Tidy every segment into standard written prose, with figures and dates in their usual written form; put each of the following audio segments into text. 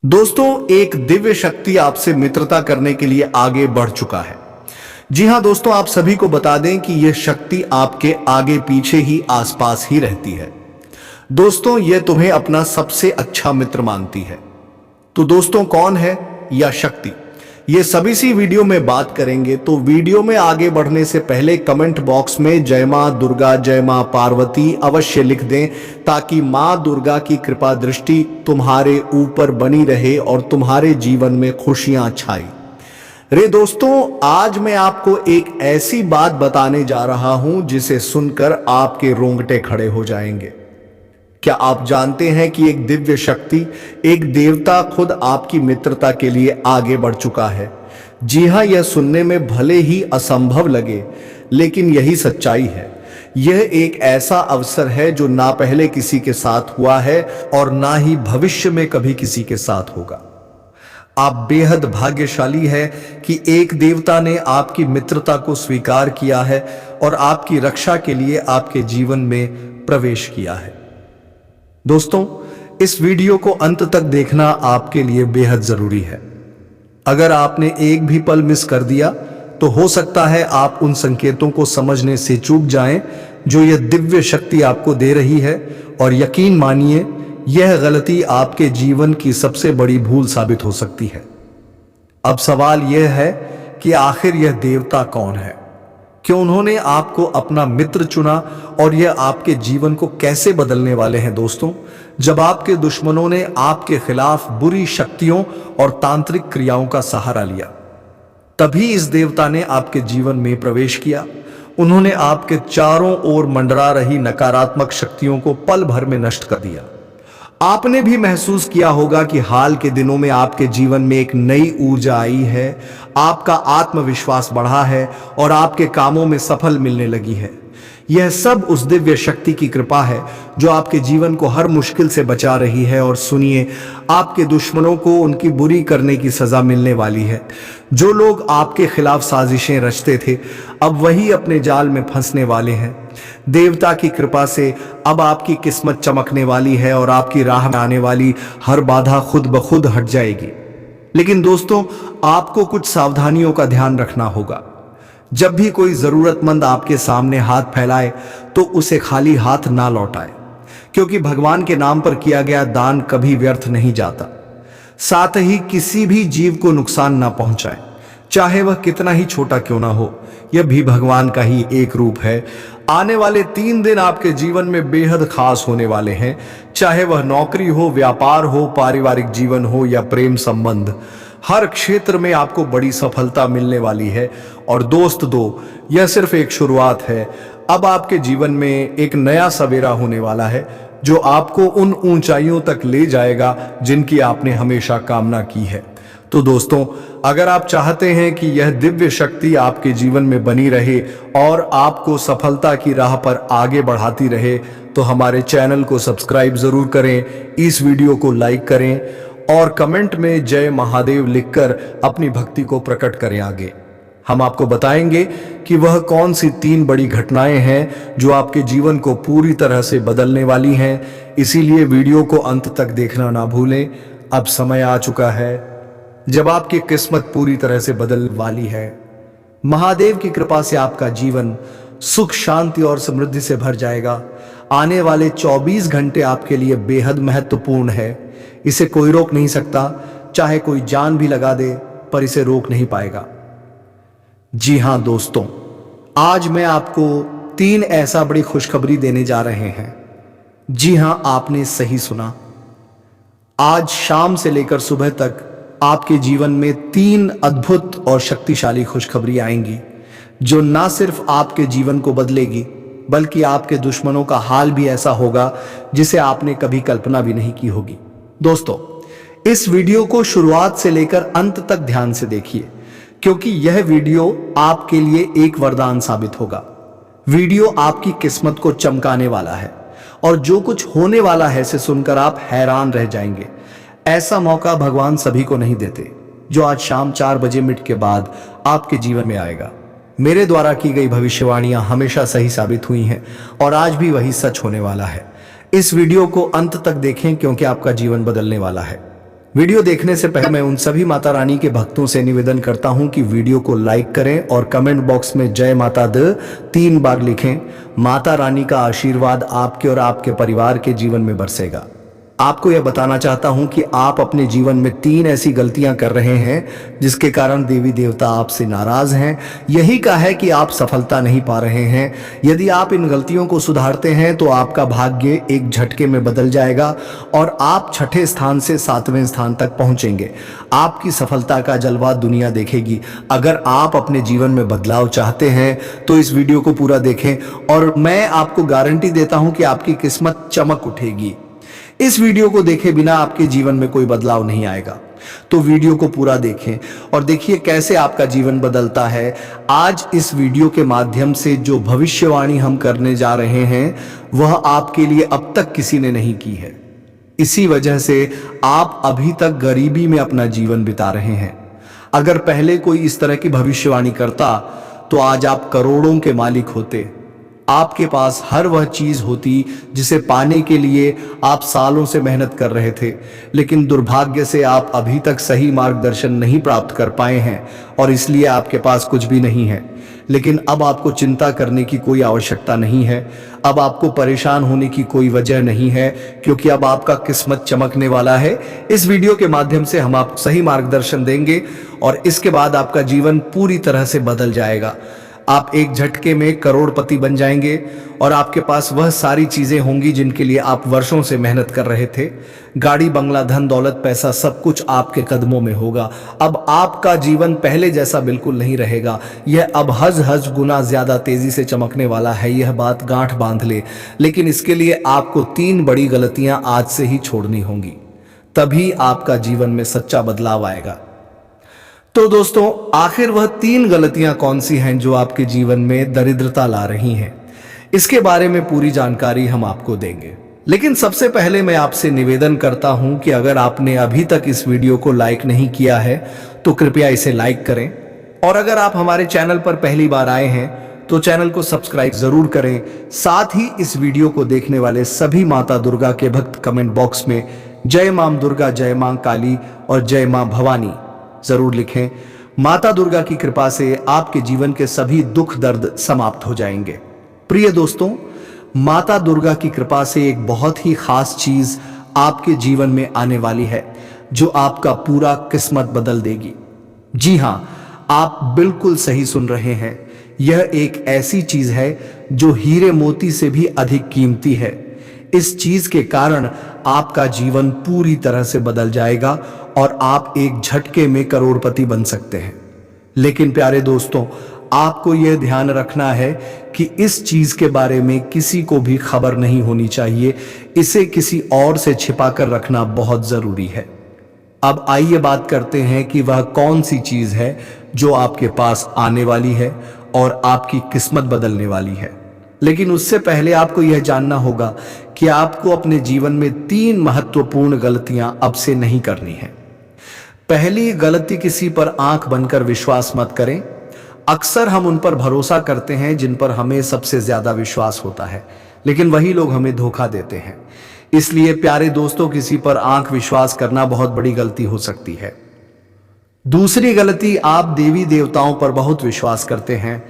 दोस्तों, एक दिव्य शक्ति आपसे मित्रता करने के लिए आगे बढ़ चुका है। जी हां दोस्तों, आप सभी को बता दें कि यह शक्ति आपके आगे पीछे ही आसपास ही रहती है। दोस्तों, यह तुम्हें अपना सबसे अच्छा मित्र मानती है। तो दोस्तों, कौन है यह शक्ति, ये सभी सी वीडियो में बात करेंगे। तो वीडियो में आगे बढ़ने से पहले कमेंट बॉक्स में जय मां दुर्गा, जय मां पार्वती अवश्य लिख दें, ताकि मां दुर्गा की कृपा दृष्टि तुम्हारे ऊपर बनी रहे और तुम्हारे जीवन में खुशियां छाई। रे दोस्तों, आज मैं आपको एक ऐसी बात बताने जा रहा हूं जिसे सुनकर आपके रोंगटे खड़े हो जाएंगे। क्या आप जानते हैं कि एक दिव्य शक्ति, एक देवता खुद आपकी मित्रता के लिए आगे बढ़ चुका है? जी हां, यह सुनने में भले ही असंभव लगे, लेकिन यही सच्चाई है। यह एक ऐसा अवसर है जो ना पहले किसी के साथ हुआ है और ना ही भविष्य में कभी किसी के साथ होगा। आप बेहद भाग्यशाली है कि एक देवता ने आपकी मित्रता को स्वीकार किया है और आपकी रक्षा के लिए आपके जीवन में प्रवेश किया है। दोस्तों, इस वीडियो को अंत तक देखना आपके लिए बेहद जरूरी है। अगर आपने एक भी पल मिस कर दिया तो हो सकता है आप उन संकेतों को समझने से चूक जाएं जो यह दिव्य शक्ति आपको दे रही है, और यकीन मानिए, यह गलती आपके जीवन की सबसे बड़ी भूल साबित हो सकती है। अब सवाल यह है कि आखिर यह देवता कौन है, क्यों उन्होंने आपको अपना मित्र चुना और यह आपके जीवन को कैसे बदलने वाले हैं। दोस्तों, जब आपके दुश्मनों ने आपके खिलाफ बुरी शक्तियों और तांत्रिक क्रियाओं का सहारा लिया, तभी इस देवता ने आपके जीवन में प्रवेश किया। उन्होंने आपके चारों ओर मंडरा रही नकारात्मक शक्तियों को पल भर में नष्ट कर दिया। आपने भी महसूस किया होगा कि हाल के दिनों में आपके जीवन में एक नई ऊर्जा आई है, आपका आत्मविश्वास बढ़ा है और आपके कामों में सफल मिलने लगी है। यह सब उस दिव्य शक्ति की कृपा है जो आपके जीवन को हर मुश्किल से बचा रही है। और सुनिए, आपके दुश्मनों को उनकी बुरी करने की सजा मिलने वाली है। जो लोग आपके खिलाफ साजिशें रचते थे, अब वही अपने जाल में फंसने वाले हैं। देवता की कृपा से अब आपकी किस्मत चमकने वाली है और आपकी राह में आने वाली हर बाधा खुद ब खुद हट जाएगी। लेकिन दोस्तों, आपको कुछ सावधानियों का ध्यान रखना होगा। जब भी कोई जरूरतमंद आपके सामने हाथ फैलाए तो उसे खाली हाथ ना लौटाए, क्योंकि भगवान के नाम पर किया गया दान कभी व्यर्थ नहीं जाता। साथ ही किसी भी जीव को नुकसान ना पहुंचाए, चाहे वह कितना ही छोटा क्यों ना हो। यह भी भगवान का ही एक रूप है। आने वाले 3 दिन आपके जीवन में बेहद खास होने वाले हैं, चाहे वह नौकरी हो, व्यापार हो, पारिवारिक जीवन हो या प्रेम संबंध। हर क्षेत्र में आपको बड़ी सफलता मिलने वाली है। और दोस्त, यह सिर्फ एक शुरुआत है। अब आपके जीवन में एक नया सवेरा होने वाला है जो आपको उन ऊंचाइयों तक ले जाएगा जिनकी आपने हमेशा कामना की है। तो दोस्तों, अगर आप चाहते हैं कि यह दिव्य शक्ति आपके जीवन में बनी रहे और आपको सफलता की राह पर आगे बढ़ाती रहे, तो हमारे चैनल को सब्सक्राइब जरूर करें, इस वीडियो को लाइक करें और कमेंट में जय महादेव लिखकर अपनी भक्ति को प्रकट करें आगे। हम आपको बताएंगे कि वह कौन सी 3 बड़ी घटनाएं हैं जो आपके जीवन को पूरी तरह से बदलने वाली हैं। इसीलिए वीडियो को अंत तक देखना ना भूलें। अब समय आ चुका है जब आपकी किस्मत पूरी तरह से बदलने वाली है। महादेव की कृपा से आपका जीवन सुख, शांति और समृद्धि से भर जाएगा। आने वाले 24 घंटे आपके लिए बेहद महत्वपूर्ण है। इसे कोई रोक नहीं सकता, चाहे कोई जान भी लगा दे, पर इसे रोक नहीं पाएगा। जी हां दोस्तों, आज मैं आपको 3 ऐसा बड़ी खुशखबरी देने जा रहे हैं। जी हां, आपने सही सुना। आज शाम से लेकर सुबह तक आपके जीवन में 3 अद्भुत और शक्तिशाली खुशखबरी आएंगी, जो ना सिर्फ आपके जीवन को बदलेगी, बल्कि आपके दुश्मनों का हाल भी ऐसा होगा जिसे आपने कभी कल्पना भी नहीं की होगी। दोस्तों, इस वीडियो को शुरुआत से लेकर अंत तक ध्यान से देखिए, क्योंकि यह वीडियो आपके लिए एक वरदान साबित होगा। वीडियो आपकी किस्मत को चमकाने वाला है और जो कुछ होने वाला है इसे सुनकर आप हैरान रह जाएंगे। ऐसा मौका भगवान सभी को नहीं देते, जो आज शाम 4 बजे मिनट के बाद आपके जीवन में आएगा। मेरे द्वारा की गई भविष्यवाणियां हमेशा सही साबित हुई हैं और आज भी वही सच होने वाला है। इस वीडियो को अंत तक देखें, क्योंकि आपका जीवन बदलने वाला है। वीडियो देखने से पहले मैं उन सभी माता रानी के भक्तों से निवेदन करता हूं कि वीडियो को लाइक करें और कमेंट बॉक्स में जय माता द 3 बार लिखें। माता रानी का आशीर्वाद आपके और आपके परिवार के जीवन में बरसेगा। आपको यह बताना चाहता हूं कि आप अपने जीवन में 3 ऐसी गलतियां कर रहे हैं जिसके कारण देवी देवता आपसे नाराज हैं। यही का है कि आप सफलता नहीं पा रहे हैं। यदि आप इन गलतियों को सुधारते हैं तो आपका भाग्य एक झटके में बदल जाएगा और आप 6ठे स्थान से 7वें स्थान तक पहुंचेंगे। आपकी सफलता का जलवा दुनिया देखेगी। अगर आप अपने जीवन में बदलाव चाहते हैं तो इस वीडियो को पूरा देखें और मैं आपको गारंटी देता हूं कि आपकी किस्मत चमक उठेगी। इस वीडियो को देखे बिना आपके जीवन में कोई बदलाव नहीं आएगा। तो वीडियो को पूरा देखें और देखिए कैसे आपका जीवन बदलता है। आज इस वीडियो के माध्यम से जो भविष्यवाणी हम करने जा रहे हैं वह आपके लिए अब तक किसी ने नहीं की है। इसी वजह से आप अभी तक गरीबी में अपना जीवन बिता रहे हैं। अगर पहले कोई इस तरह की भविष्यवाणी करता तो आज आप करोड़ों के मालिक होते। आपके पास हर वह चीज होती जिसे पाने के लिए आप सालों से मेहनत कर रहे थे, लेकिन दुर्भाग्य से आप अभी तक सही मार्गदर्शन नहीं प्राप्त कर पाए हैं और इसलिए आपके पास कुछ भी नहीं है। लेकिन अब आपको चिंता करने की कोई आवश्यकता नहीं है। अब आपको परेशान होने की कोई वजह नहीं है, क्योंकि अब आपका किस्मत चमकने वाला है। इस वीडियो के माध्यम से हम आपको सही मार्गदर्शन देंगे और इसके बाद आपका जीवन पूरी तरह से बदल जाएगा। आप एक झटके में करोड़पति बन जाएंगे और आपके पास वह सारी चीजें होंगी जिनके लिए आप वर्षों से मेहनत कर रहे थे। गाड़ी, बंगला, धन दौलत, पैसा सब कुछ आपके कदमों में होगा। अब आपका जीवन पहले जैसा बिल्कुल नहीं रहेगा। यह अब हज गुना ज्यादा तेजी से चमकने वाला है। यह बात गांठ बांध ले। लेकिन इसके लिए आपको 3 बड़ी गलतियां आज से ही छोड़नी होंगी, तभी आपका जीवन में सच्चा बदलाव आएगा। तो दोस्तों, आखिर वह 3 गलतियां कौन सी हैं जो आपके जीवन में दरिद्रता ला रही हैं? इसके बारे में पूरी जानकारी हम आपको देंगे। लेकिन सबसे पहले मैं आपसे निवेदन करता हूं कि अगर आपने अभी तक इस वीडियो को लाइक नहीं किया है तो कृपया इसे लाइक करें और अगर आप हमारे चैनल पर पहली बार आए हैं तो चैनल को सब्सक्राइब जरूर करें। साथ ही इस वीडियो को देखने वाले सभी माता दुर्गा के भक्त कमेंट बॉक्स में जय मां दुर्गा, जय मां काली और जय मां भवानी जरूर लिखें। माता दुर्गा की कृपा से आपके जीवन के सभी दुख दर्द समाप्त हो जाएंगे। प्रिय दोस्तों, माता दुर्गा की कृपा से एक बहुत ही खास चीज आपके जीवन में आने वाली है जो आपका पूरा किस्मत बदल देगी। जी हां, आप बिल्कुल सही सुन रहे हैं। यह एक ऐसी चीज है जो हीरे मोती से भी अधिक कीमती है। इस चीज के कारण आपका जीवन पूरी तरह से बदल जाएगा और आप एक झटके में करोड़पति बन सकते हैं। लेकिन प्यारे दोस्तों, आपको यह ध्यान रखना है कि इस चीज के बारे में किसी को भी खबर नहीं होनी चाहिए। इसे किसी और से छिपा कर रखना बहुत जरूरी है। अब आइए बात करते हैं कि वह कौन सी चीज है जो आपके पास आने वाली है और आपकी किस्मत बदलने वाली है। लेकिन उससे पहले आपको यह जानना होगा कि आपको अपने जीवन में 3 महत्वपूर्ण गलतियां अब से नहीं करनी है। पहली गलती, किसी पर आंख बनकर विश्वास मत करें। अक्सर हम उन पर भरोसा करते हैं जिन पर हमें सबसे ज्यादा विश्वास होता है, लेकिन वही लोग हमें धोखा देते हैं। इसलिए प्यारे दोस्तों, किसी पर आंख विश्वास करना बहुत बड़ी गलती हो सकती है। दूसरी गलती, आप देवी देवताओं पर बहुत विश्वास करते हैं,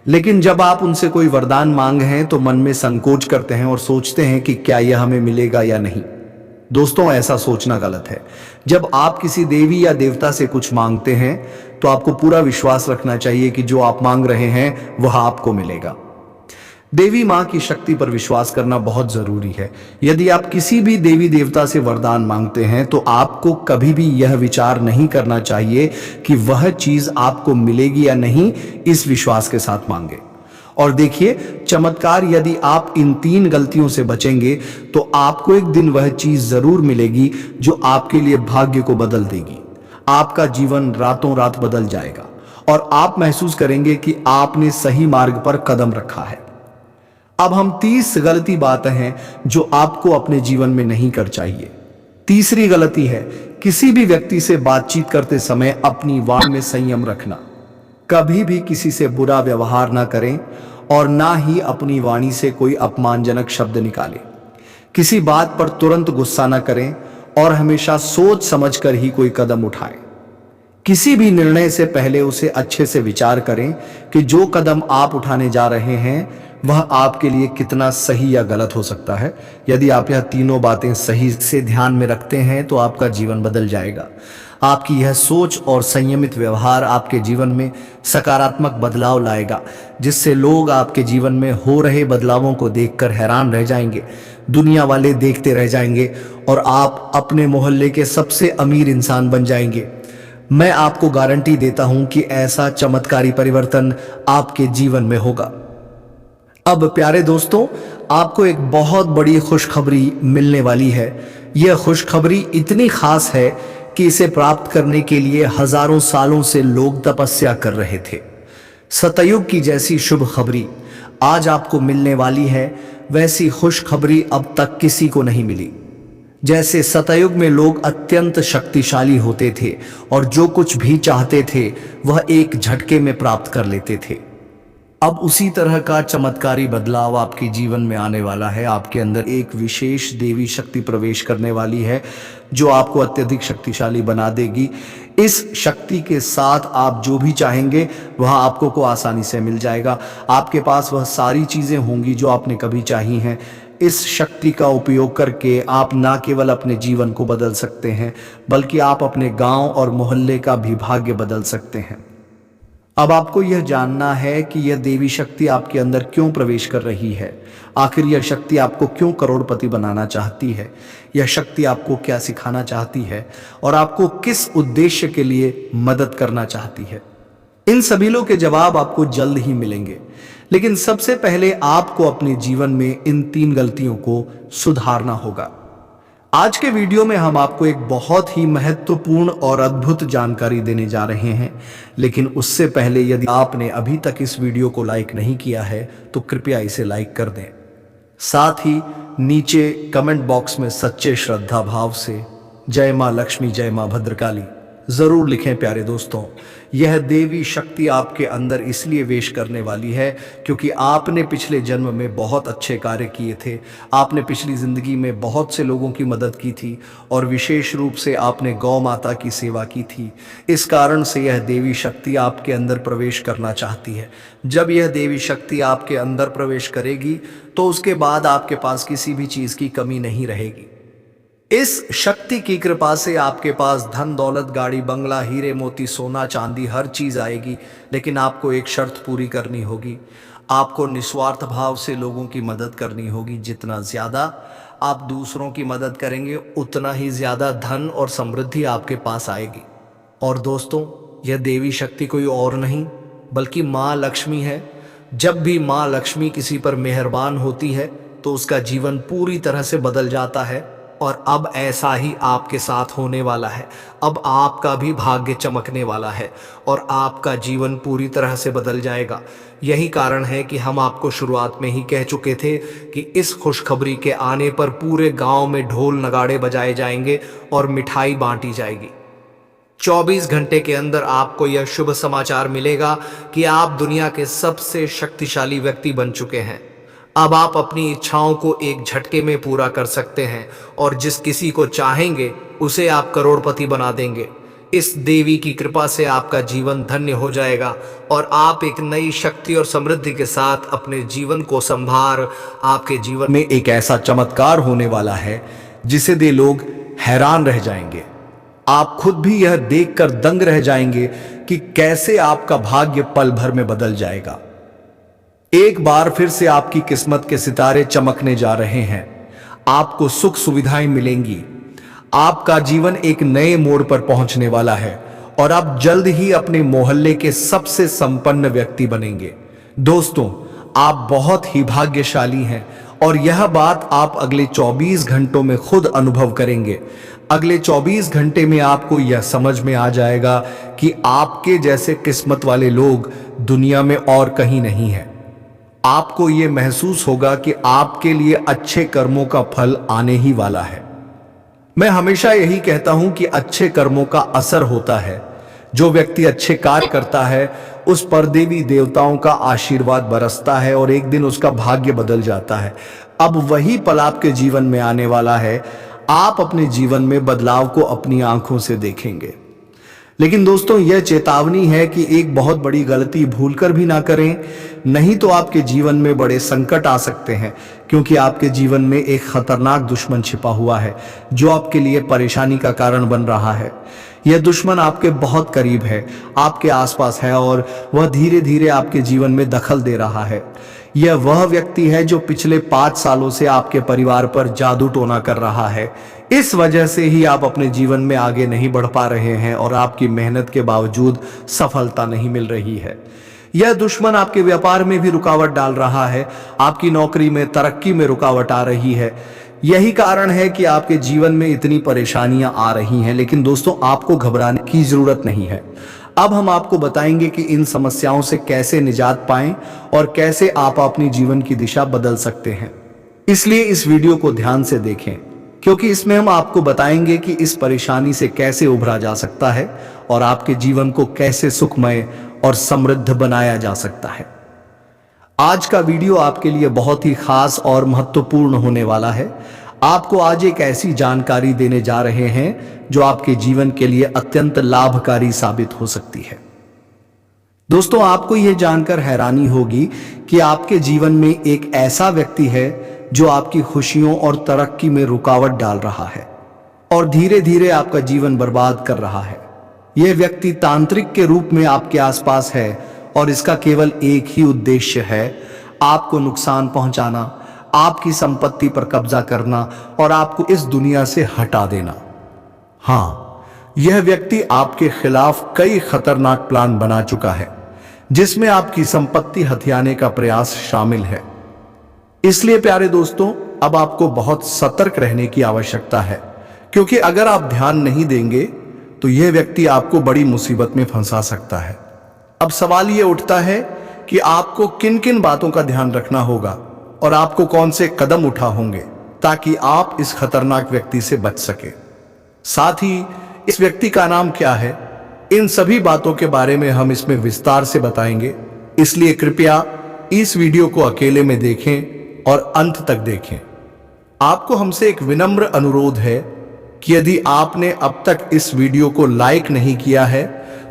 लेकिन जब आप उनसे कोई वरदान मांगे हैं तो मन में संकोच करते हैं और सोचते हैं कि क्या यह हमें मिलेगा या नहीं। दोस्तों, ऐसा सोचना गलत है। जब आप किसी देवी या देवता से कुछ मांगते हैं तो आपको पूरा विश्वास रखना चाहिए कि जो आप मांग रहे हैं वह आपको मिलेगा। देवी मां की शक्ति पर विश्वास करना बहुत जरूरी है। यदि आप किसी भी देवी देवता से वरदान मांगते हैं तो आपको कभी भी यह विचार नहीं करना चाहिए कि वह चीज आपको मिलेगी या नहीं। इस विश्वास के साथ मांगे और देखिए चमत्कार। यदि आप इन 3 गलतियों से बचेंगे तो आपको एक दिन वह चीज जरूर मिलेगी जो आपके लिए भाग्य को बदल देगी। आपका जीवन रातों रात बदल जाएगा और आप महसूस करेंगे कि आपने सही मार्ग पर कदम रखा है। अब हम 30 गलती बातें हैं जो आपको अपने जीवन में नहीं कर चाहिए। तीसरी गलती है, किसी भी व्यक्ति से बातचीत करते समय अपनी वाणी में संयम रखना। कभी भी किसी से बुरा व्यवहार ना करें और ना ही अपनी वाणी से कोई अपमानजनक शब्द निकालें। किसी बात पर तुरंत गुस्सा ना करें और हमेशा सोच समझकर ही कोई कदम उठाएं। किसी भी निर्णय से पहले उसे अच्छे से विचार करें कि जो कदम आप उठाने जा रहे हैं वह आपके लिए कितना सही या गलत हो सकता है। यदि आप यह तीनों बातें सही से ध्यान में रखते हैं तो आपका जीवन बदल जाएगा। आपकी यह सोच और संयमित व्यवहार आपके जीवन में सकारात्मक बदलाव लाएगा, जिससे लोग आपके जीवन में हो रहे बदलावों को देखकर हैरान रह जाएंगे, दुनिया वाले देखते रह जाएंगे और आप अपने मोहल्ले के सबसे अमीर इंसान बन जाएंगे। मैं आपको गारंटी देता हूं कि ऐसा चमत्कारी परिवर्तन आपके जीवन में होगा। अब प्यारे दोस्तों, आपको एक बहुत बड़ी खुशखबरी मिलने वाली है। यह खुशखबरी इतनी खास है कि इसे प्राप्त करने के लिए हजारों सालों से लोग तपस्या कर रहे थे। सतयुग की जैसी शुभ खबरी आज आपको मिलने वाली है, वैसी खुशखबरी अब तक किसी को नहीं मिली। जैसे सतयुग में लोग अत्यंत शक्तिशाली होते थे और जो कुछ भी चाहते थे वह एक झटके में प्राप्त कर लेते थे, अब उसी तरह का चमत्कारी बदलाव आपके जीवन में आने वाला है। आपके अंदर एक विशेष देवी शक्ति प्रवेश करने वाली है जो आपको अत्यधिक शक्तिशाली बना देगी। इस शक्ति के साथ आप जो भी चाहेंगे वह आपको को आसानी से मिल जाएगा। आपके पास वह सारी चीजें होंगी जो आपने कभी चाही हैं। इस शक्ति का उपयोग करके आप ना केवल अपने जीवन को बदल सकते हैं बल्कि आप अपने गांव और मोहल्ले का भी भाग्य बदल सकते हैं। अब आपको यह जानना है कि यह देवी शक्ति आपके अंदर क्यों प्रवेश कर रही है। आखिर यह शक्ति आपको क्यों करोड़पति बनाना चाहती है, यह शक्ति आपको क्या सिखाना चाहती है और आपको किस उद्देश्य के लिए मदद करना चाहती है। इन सभी के जवाब आपको जल्द ही मिलेंगे, लेकिन सबसे पहले आपको अपने जीवन में इन 3 गलतियों को सुधारना होगा। आज के वीडियो में हम आपको एक बहुत ही महत्वपूर्ण और अद्भुत जानकारी देने जा रहे हैं, लेकिन उससे पहले यदि आपने अभी तक इस वीडियो को लाइक नहीं किया है तो कृपया इसे लाइक कर दें। साथ ही नीचे कमेंट बॉक्स में सच्चे श्रद्धा भाव से जय मां लक्ष्मी, जय मां भद्रकाली जरूर लिखें। प्यारे दोस्तों, यह देवी शक्ति आपके अंदर इसलिए वेश करने वाली है क्योंकि आपने पिछले जन्म में बहुत अच्छे कार्य किए थे। आपने पिछली जिंदगी में बहुत से लोगों की मदद की थी और विशेष रूप से आपने गौ माता की सेवा की थी। इस कारण से यह देवी शक्ति आपके अंदर प्रवेश करना चाहती है। जब यह देवी शक्ति आपके अंदर प्रवेश करेगी तो उसके बाद आपके पास किसी भी चीज की कमी नहीं रहेगी। इस शक्ति की कृपा से आपके पास धन दौलत, गाड़ी बंगला, हीरे मोती, सोना चांदी हर चीज आएगी, लेकिन आपको एक शर्त पूरी करनी होगी। आपको निस्वार्थ भाव से लोगों की मदद करनी होगी। जितना ज्यादा आप दूसरों की मदद करेंगे उतना ही ज्यादा धन और समृद्धि आपके पास आएगी। और दोस्तों, यह देवी शक्ति कोई और नहीं बल्कि माँ लक्ष्मी है। जब भी माँ लक्ष्मी किसी पर मेहरबान होती है तो उसका जीवन पूरी तरह से बदल जाता है और अब ऐसा ही आपके साथ होने वाला है। अब आपका भी भाग्य चमकने वाला है और आपका जीवन पूरी तरह से बदल जाएगा। यही कारण है कि हम आपको शुरुआत में ही कह चुके थे कि इस खुशखबरी के आने पर पूरे गांव में ढोल नगाड़े बजाए जाएंगे और मिठाई बांटी जाएगी। 24 घंटे के अंदर आपको यह शुभ समाचार मिलेगा कि आप दुनिया के सबसे शक्तिशाली व्यक्ति बन चुके हैं। अब आप अपनी इच्छाओं को एक झटके में पूरा कर सकते हैं और जिस किसी को चाहेंगे उसे आप करोड़पति बना देंगे। इस देवी की कृपा से आपका जीवन धन्य हो जाएगा और आप एक नई शक्ति और समृद्धि के साथ अपने जीवन को संभार। आपके जीवन में एक ऐसा चमत्कार होने वाला है जिसे दे लोग हैरान रह जाएंगे। आप खुद भी यह देखकर दंग रह जाएंगे कि कैसे आपका भाग्य पल भर में बदल जाएगा। एक बार फिर से आपकी किस्मत के सितारे चमकने जा रहे हैं। आपको सुख सुविधाएं मिलेंगी। आपका जीवन एक नए मोड़ पर पहुंचने वाला है और आप जल्द ही अपने मोहल्ले के सबसे संपन्न व्यक्ति बनेंगे। दोस्तों, आप बहुत ही भाग्यशाली हैं और यह बात आप अगले 24 घंटों में खुद अनुभव करेंगे। अगले 24 घंटे में आपको यह समझ में आ जाएगा कि आपके जैसे किस्मत वाले लोग दुनिया में और कहीं नहीं है। आपको यह महसूस होगा कि आपके लिए अच्छे कर्मों का फल आने ही वाला है। मैं हमेशा यही कहता हूं कि अच्छे कर्मों का असर होता है। जो व्यक्ति अच्छे कार्य करता है उस पर देवी देवताओं का आशीर्वाद बरसता है और एक दिन उसका भाग्य बदल जाता है। अब वही पल आपके जीवन में आने वाला है। आप अपने जीवन में बदलाव को अपनी आंखों से देखेंगे। लेकिन दोस्तों, यह चेतावनी है कि एक बहुत बड़ी गलती भूलकर भी ना करें, नहीं तो आपके जीवन में बड़े संकट आ सकते हैं, क्योंकि आपके जीवन में एक खतरनाक दुश्मन छिपा हुआ है जो आपके लिए परेशानी का कारण बन रहा है। यह दुश्मन आपके बहुत करीब है, आपके आसपास है और वह धीरे धीरे आपके जीवन में दखल दे रहा है। यह वह व्यक्ति है जो पिछले 5 सालों से आपके परिवार पर जादू टोना कर रहा है। इस वजह से ही आप अपने जीवन में आगे नहीं बढ़ पा रहे हैं और आपकी मेहनत के बावजूद सफलता नहीं मिल रही है। यह दुश्मन आपके व्यापार में भी रुकावट डाल रहा है, आपकी नौकरी में, तरक्की में रुकावट आ रही है। यही कारण है कि आपके जीवन में इतनी परेशानियां आ रही हैं। लेकिन दोस्तों, आपको घबराने की जरूरत नहीं है। अब हम आपको बताएंगे कि इन समस्याओं से कैसे निजात पाएं और कैसे आप अपनी जीवन की दिशा बदल सकते हैं। इसलिए इस वीडियो को ध्यान से देखें, क्योंकि इसमें हम आपको बताएंगे कि इस परेशानी से कैसे उभरा जा सकता है और आपके जीवन को कैसे सुखमय और समृद्ध बनाया जा सकता है। आज का वीडियो आपके लिए बहुत ही खास और महत्वपूर्ण होने वाला है। आपको आज एक ऐसी जानकारी देने जा रहे हैं जो आपके जीवन के लिए अत्यंत लाभकारी साबित हो सकती है। दोस्तों, आपको यह जानकर हैरानी होगी कि आपके जीवन में एक ऐसा व्यक्ति है जो आपकी खुशियों और तरक्की में रुकावट डाल रहा है और धीरे धीरे आपका जीवन बर्बाद कर रहा है। यह व्यक्ति तांत्रिक के रूप में आपके आसपास है और इसका केवल एक ही उद्देश्य है, आपको नुकसान पहुंचाना, आपकी संपत्ति पर कब्जा करना और आपको इस दुनिया से हटा देना। हाँ, यह व्यक्ति आपके खिलाफ कई खतरनाक प्लान बना चुका है, जिसमें आपकी संपत्ति हथियाने का प्रयास शामिल है। इसलिए प्यारे दोस्तों, अब आपको बहुत सतर्क रहने की आवश्यकता है, क्योंकि अगर आप ध्यान नहीं देंगे तो यह व्यक्ति आपको बड़ी मुसीबत में फंसा सकता है। अब सवाल यह उठता है कि आपको किन किन बातों का ध्यान रखना होगा और आपको कौन से कदम उठा होंगे ताकि आप इस खतरनाक व्यक्ति से बच सके। साथ ही इस व्यक्ति का नाम क्या है, इन सभी बातों के बारे में हम इसमें विस्तार से बताएंगे। इसलिए कृपया इस वीडियो को अकेले में देखें और अंत तक देखें। आपको हमसे एक विनम्र अनुरोध है कि यदि आपने अब तक इस वीडियो को लाइक नहीं किया है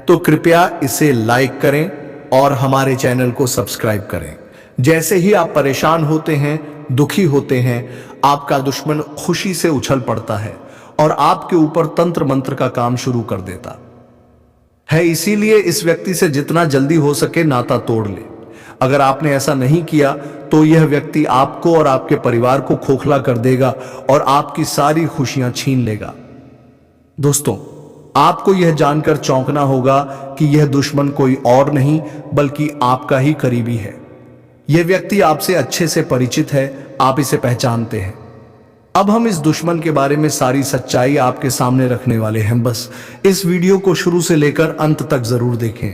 तो कृपया इसे लाइक करें और हमारे चैनल को सब्सक्राइब करें। जैसे ही आप परेशान होते हैं, दुखी होते हैं, आपका दुश्मन खुशी से उछल पड़ता है और आपके ऊपर तंत्र मंत्र का काम शुरू कर देता है। इसीलिए इस व्यक्ति से जितना जल्दी हो सके नाता तोड़ ले। अगर आपने ऐसा नहीं किया तो यह व्यक्ति आपको और आपके परिवार को खोखला कर देगा और आपकी सारी खुशियां छीन लेगा। दोस्तों, आपको यह जानकर चौंकना होगा कि यह दुश्मन कोई और नहीं बल्कि आपका ही करीबी है। यह व्यक्ति आपसे अच्छे से परिचित है, आप इसे पहचानते हैं। अब हम इस दुश्मन के बारे में सारी सच्चाई आपके सामने रखने वाले हैं। बस इस वीडियो को शुरू से लेकर अंत तक जरूर देखें।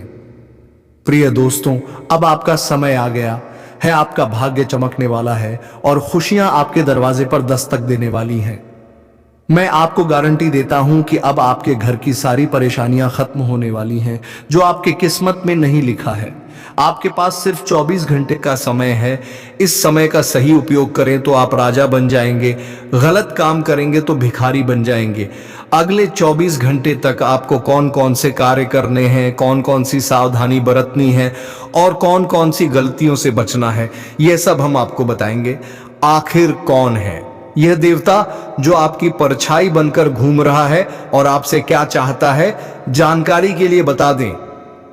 प्रिय दोस्तों, अब आपका समय आ गया है, आपका भाग्य चमकने वाला है और खुशियां आपके दरवाजे पर दस्तक देने वाली हैं। मैं आपको गारंटी देता हूं कि अब आपके घर की सारी परेशानियां खत्म होने वाली हैं जो आपके किस्मत में नहीं लिखा है। आपके पास सिर्फ 24 घंटे का समय है। इस समय का सही उपयोग करें तो आप राजा बन जाएंगे, गलत काम करेंगे तो भिखारी बन जाएंगे। अगले 24 घंटे तक आपको कौन कौन से कार्य करने हैं, कौन कौन सी सावधानी बरतनी है और कौन कौन सी गलतियों से बचना है, यह सब हम आपको बताएंगे। आखिर कौन है यह देवता जो आपकी परछाई बनकर घूम रहा है और आपसे क्या चाहता है, जानकारी के लिए बता दें।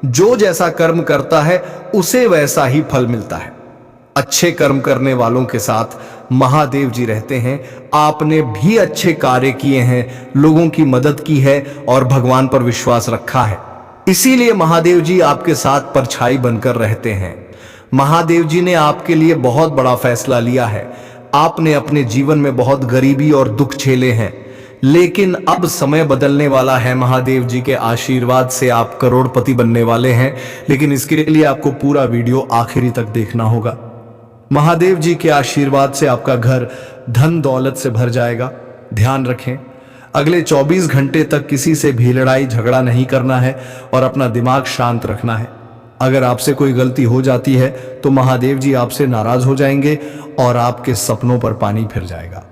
जो जैसा कर्म करता है उसे वैसा ही फल मिलता है। अच्छे कर्म करने वालों के साथ महादेव जी रहते हैं। आपने भी अच्छे कार्य किए हैं, लोगों की मदद की है और भगवान पर विश्वास रखा है, इसीलिए महादेव जी आपके साथ परछाई बनकर रहते हैं। महादेव जी ने आपके लिए बहुत बड़ा फैसला लिया है। आपने अपने जीवन में बहुत गरीबी और दुख झेले हैं, लेकिन अब समय बदलने वाला है। महादेव जी के आशीर्वाद से आप करोड़पति बनने वाले हैं, लेकिन इसके लिए आपको पूरा वीडियो आखिरी तक देखना होगा। महादेव जी के आशीर्वाद से आपका घर धन दौलत से भर जाएगा। ध्यान रखें, अगले 24 घंटे तक किसी से भी लड़ाई झगड़ा नहीं करना है और अपना दिमाग शांत रखना है। अगर आपसे कोई गलती हो जाती है तो महादेव जी आपसे नाराज हो जाएंगे और आपके सपनों पर पानी फिर जाएगा।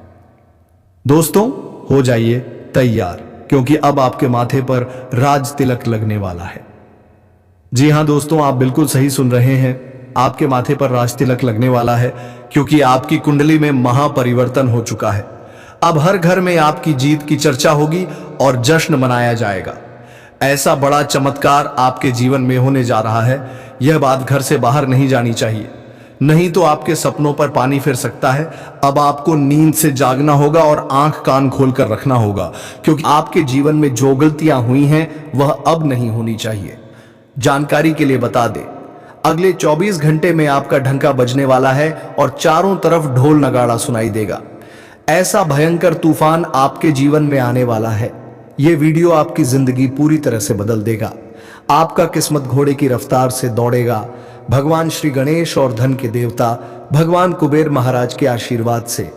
दोस्तों, हो जाइए तैयार, क्योंकि अब आपके माथे पर राज तिलक लगने वाला है। जी हां दोस्तों, आप बिल्कुल सही सुन रहे हैं। आपके माथे पर राज तिलक लगने वाला है, क्योंकि आपकी कुंडली में महापरिवर्तन हो चुका है। अब हर घर में आपकी जीत की चर्चा होगी और जश्न मनाया जाएगा। ऐसा बड़ा चमत्कार आपके जीवन में होने जा रहा है, यह बात घर से बाहर नहीं जानी चाहिए, नहीं तो आपके सपनों पर पानी फिर सकता है। अब आपको नींद से जागना होगा और आंख कान खोलकर रखना होगा, क्योंकि आपके जीवन में जो गलतियां हुई हैं वह अब नहीं होनी चाहिए। जानकारी के लिए बता दें, अगले 24 घंटे में आपका ढंका बजने वाला है और चारों तरफ ढोल नगाड़ा सुनाई देगा। ऐसा भयंकर तूफान आपके जीवन में आने वाला है। यह वीडियो आपकी जिंदगी पूरी तरह से बदल देगा। आपका किस्मत घोड़े की रफ्तार से दौड़ेगा। भगवान श्री गणेश और धन के देवता भगवान कुबेर महाराज के आशीर्वाद से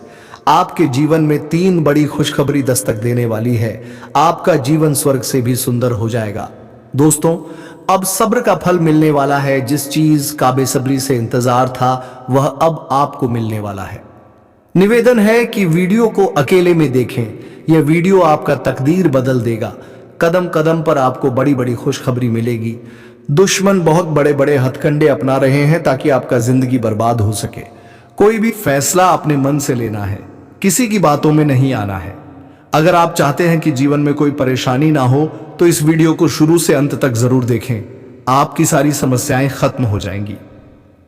आपके जीवन में 3 बड़ी खुशखबरी दस्तक देने वाली है। आपका जीवन स्वर्ग से भी सुंदर हो जाएगा। दोस्तों, अब सब्र का फल मिलने वाला है। जिस चीज का बेसब्री से इंतजार था वह अब आपको मिलने वाला है। निवेदन है कि वीडियो को अकेले में देखें। यह वीडियो आपका तकदीर बदल देगा। कदम कदम पर आपको बड़ी बड़ी खुशखबरी मिलेगी। दुश्मन बहुत बड़े बड़े हथकंडे अपना रहे हैं ताकि आपका जिंदगी बर्बाद हो सके। कोई भी फैसला अपने मन से लेना है, किसी की बातों में नहीं आना है। अगर आप चाहते हैं कि जीवन में कोई परेशानी ना हो तो इस वीडियो को शुरू से अंत तक जरूर देखें। आपकी सारी समस्याएं खत्म हो जाएंगी।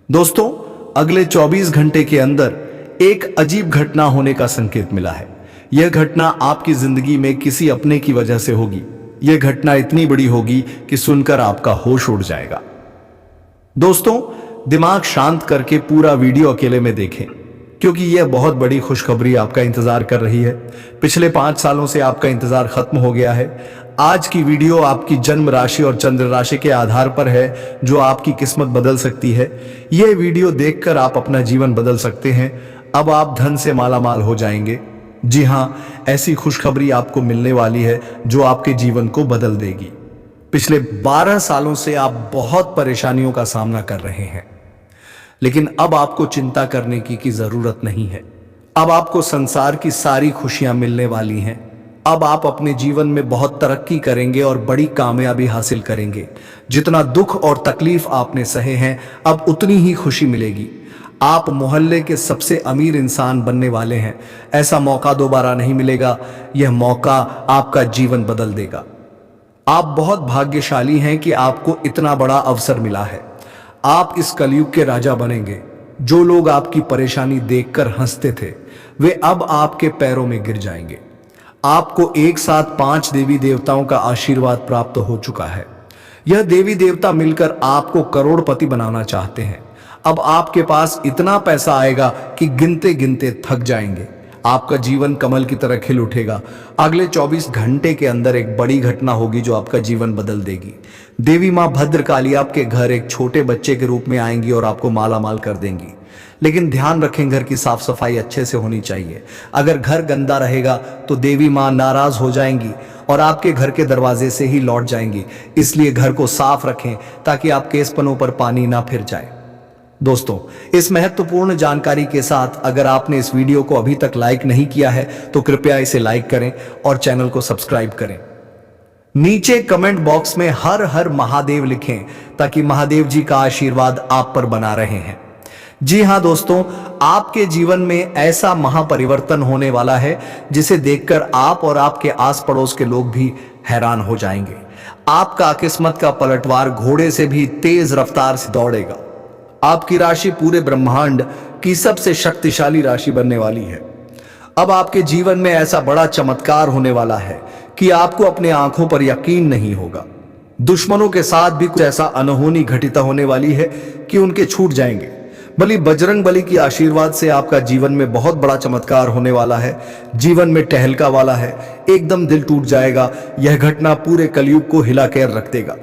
दोस्तों, अगले 24 घंटे के अंदर एक अजीब घटना होने का संकेत मिला है। यह घटना आपकी जिंदगी में किसी अपने की वजह से होगी। यह घटना इतनी बड़ी होगी कि सुनकर आपका होश उड़ जाएगा। दोस्तों, दिमाग शांत करके पूरा वीडियो अकेले में देखें, क्योंकि यह बहुत बड़ी खुशखबरी आपका इंतजार कर रही है। पिछले 5 सालों से आपका इंतजार खत्म हो गया है। आज की वीडियो आपकी जन्म राशि और चंद्र राशि के आधार पर है, जो आपकी किस्मत बदल सकती है। यह वीडियो देखकर आप अपना जीवन बदल सकते हैं। अब आप धन से मालामाल हो जाएंगे। जी हां, ऐसी खुशखबरी आपको मिलने वाली है जो आपके जीवन को बदल देगी। पिछले 12 सालों से आप बहुत परेशानियों का सामना कर रहे हैं, लेकिन अब आपको चिंता करने की जरूरत नहीं है। अब आपको संसार की सारी खुशियां मिलने वाली हैं। अब आप अपने जीवन में बहुत तरक्की करेंगे और बड़ी कामयाबी हासिल करेंगे। जितना दुख और तकलीफ आपने सहे हैं, अब उतनी ही खुशी मिलेगी। आप मोहल्ले के सबसे अमीर इंसान बनने वाले हैं। ऐसा मौका दोबारा नहीं मिलेगा। यह मौका आपका जीवन बदल देगा। आप बहुत भाग्यशाली हैं कि आपको इतना बड़ा अवसर मिला है। आप इस कलयुग के राजा बनेंगे। जो लोग आपकी परेशानी देखकर हंसते थे, वे अब आपके पैरों में गिर जाएंगे। आपको एक साथ 5 देवी देवताओं का आशीर्वाद प्राप्त हो चुका है। यह देवी देवता मिलकर आपको करोड़पति बनाना चाहते हैं। अब आपके पास इतना पैसा आएगा कि गिनते गिनते थक जाएंगे। आपका जीवन कमल की तरह खिल उठेगा। अगले 24 घंटे के अंदर एक बड़ी घटना होगी जो आपका जीवन बदल देगी। देवी मां भद्रकाली आपके घर एक छोटे बच्चे के रूप में आएंगी और आपको मालामाल कर देंगी। लेकिन ध्यान रखें, घर की साफ सफाई अच्छे से होनी चाहिए। अगर घर गंदा रहेगा तो देवी मां नाराज हो जाएंगी और आपके घर के दरवाजे से ही लौट जाएंगी। इसलिए घर को साफ रखें ताकि आपके स्पनों पर पानी ना फिर जाए। दोस्तों, इस महत्वपूर्ण जानकारी के साथ अगर आपने इस वीडियो को अभी तक लाइक नहीं किया है तो कृपया इसे लाइक करें और चैनल को सब्सक्राइब करें। नीचे कमेंट बॉक्स में हर हर महादेव लिखें ताकि महादेव जी का आशीर्वाद आप पर बना रहे हैं। जी हां दोस्तों, आपके जीवन में ऐसा महापरिवर्तन होने वाला है जिसे देखकर आप और आपके आस पड़ोस के लोग भी हैरान हो जाएंगे। आपका किस्मत का पलटवार घोड़े से भी तेज रफ्तार से दौड़ेगा। आपकी राशि पूरे ब्रह्मांड की सबसे शक्तिशाली राशि बनने वाली है। अब आपके जीवन में ऐसा बड़ा चमत्कार होने वाला है कि आपको अपने आंखों पर यकीन नहीं होगा। दुश्मनों के साथ भी कुछ ऐसा अनहोनी घटित होने वाली है कि उनके छूट जाएंगे। बलि बजरंग बली की आशीर्वाद से आपका जीवन में बहुत बड़ा चमत्कार होने वाला है। जीवन में टहलका वाला है। एकदम दिल टूट जाएगा। यह घटना पूरे कलयुग को हिला कर रख देगा।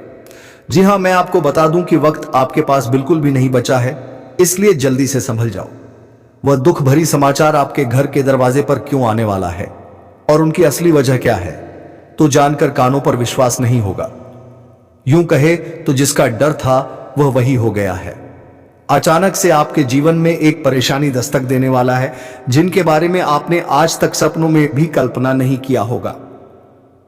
जी हां, मैं आपको बता दूं कि वक्त आपके पास बिल्कुल भी नहीं बचा है, इसलिए जल्दी से संभल जाओ। वह दुख भरी समाचार आपके घर के दरवाजे पर क्यों आने वाला है और उनकी असली वजह क्या है, तो जानकर कानों पर विश्वास नहीं होगा। यूं कहे तो जिसका डर था वह वही हो गया है। अचानक से आपके जीवन में एक परेशानी दस्तक देने वाला है जिनके बारे में आपने आज तक सपनों में भी कल्पना नहीं किया होगा।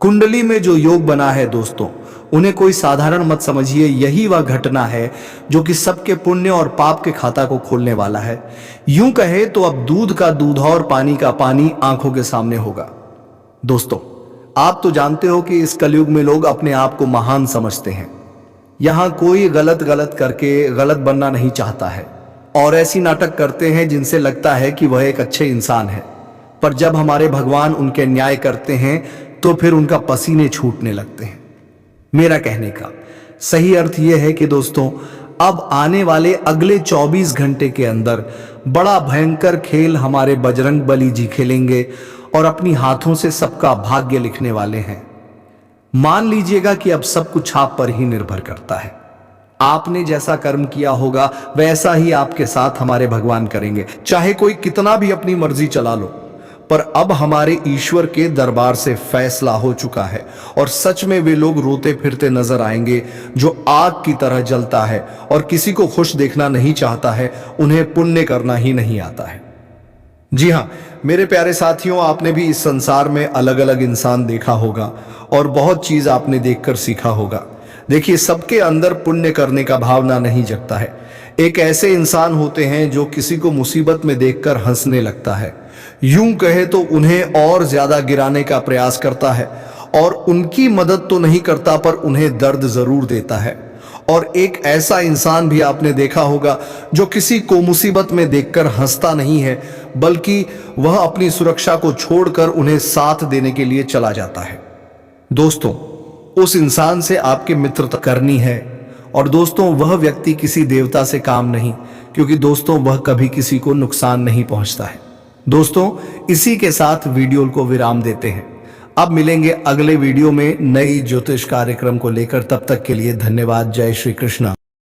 कुंडली में जो योग बना है दोस्तों, उन्हें कोई साधारण मत समझिए। यही वह घटना है जो कि सबके पुण्य और पाप के खाता को खोलने वाला है। यूं कहे तो अब दूध का दूध और पानी का पानी आंखों के सामने होगा। दोस्तों, आप तो जानते हो कि इस कलयुग में लोग अपने आप को महान समझते हैं। यहां कोई गलत करके गलत बनना नहीं चाहता है और ऐसी नाटक करते हैं जिनसे लगता है कि वह एक अच्छे इंसान है, पर जब हमारे भगवान उनके न्याय करते हैं तो फिर उनका पसीने छूटने लगते हैं। मेरा कहने का सही अर्थ यह है कि दोस्तों, अब आने वाले अगले 24 घंटे के अंदर बड़ा भयंकर खेल हमारे बजरंग बली जी खेलेंगे और अपनी हाथों से सबका भाग्य लिखने वाले हैं। मान लीजिएगा कि अब सब कुछ आप पर ही निर्भर करता है। आपने जैसा कर्म किया होगा वैसा ही आपके साथ हमारे भगवान करेंगे, चाहे कोई कितना भी अपनी मर्जी चला लो। पर अब हमारे ईश्वर के दरबार से फैसला हो चुका है और सच में वे लोग रोते फिरते नजर आएंगे जो आग की तरह जलता है और किसी को खुश देखना नहीं चाहता है, उन्हें पुण्य करना ही नहीं आता है। जी हाँ मेरे प्यारे साथियों, आपने भी इस संसार में अलग अलग इंसान देखा होगा और बहुत चीज आपने देखकर सीखा होगा। देखिए, सबके अंदर पुण्य करने का भावना नहीं जगता है। एक ऐसे इंसान होते हैं जो किसी को मुसीबत में देखकर हंसने लगता है, यूं कहे तो उन्हें और ज्यादा गिराने का प्रयास करता है और उनकी मदद तो नहीं करता पर उन्हें दर्द जरूर देता है। और एक ऐसा इंसान भी आपने देखा होगा जो किसी को मुसीबत में देखकर हंसता नहीं है, बल्कि वह अपनी सुरक्षा को छोड़कर उन्हें साथ देने के लिए चला जाता है। दोस्तों, उस इंसान से आपकी मित्रता करनी है और दोस्तों वह व्यक्ति किसी देवता से काम नहीं, क्योंकि दोस्तों वह कभी किसी को नुकसान नहीं पहुंचता है। दोस्तों, इसी के साथ वीडियो को विराम देते हैं। अब मिलेंगे अगले वीडियो में नई ज्योतिष कार्यक्रम को लेकर। तब तक के लिए धन्यवाद। जय श्री कृष्ण।